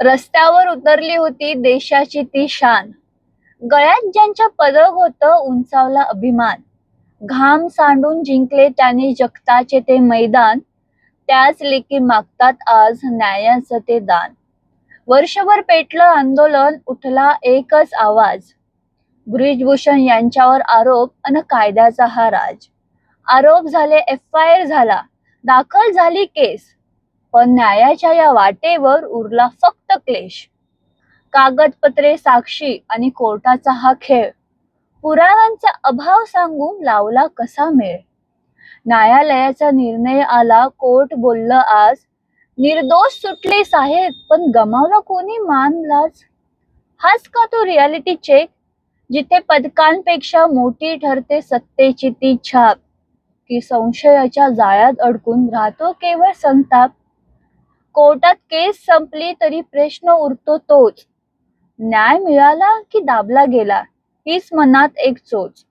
रस्त्यावर उतरली होती देशाची ती शान. गळ्यात ज्यांच्या पदक होतं उंचावला अभिमान. घाम सांडून जिंकले त्याने जगताचे ते मैदान. त्याच लेकी मागतात आज न्यायाचं ते दान. वर्षभर पेटलं आंदोलन, उठला एकच आवाज. ब्रिजभूषण यांच्यावर आरोप अन कायद्याचा हा राज. आरोप झाले, FIR झाला, दाखल झाली केस. पण न्यायाच्या या वाटेवर उरला फक्त क्लेश. कागदपत्रे, साक्षी आणि कोर्टाचा हा खेळ. पुराव्यांचा अभाव सांगून लावला कसा मेळ. न्यायालयाचा निर्णय आला, कोर्ट बोललं आज. निर्दोष सुटले साहेब, पण गमावला कोणी मान लाज. हाच का तो रियालिटी चेक, जिथे पदकांपेक्षा मोठी ठरते सत्तेची ती छाप. की संशयाच्या जाळ्यात अडकून राहतो केवळ संताप. कोर्टात केस संपली तरी प्रश्न उरतो तोच. न्याय मिळाला की दाबला गेला, हीच मनात एक चोच.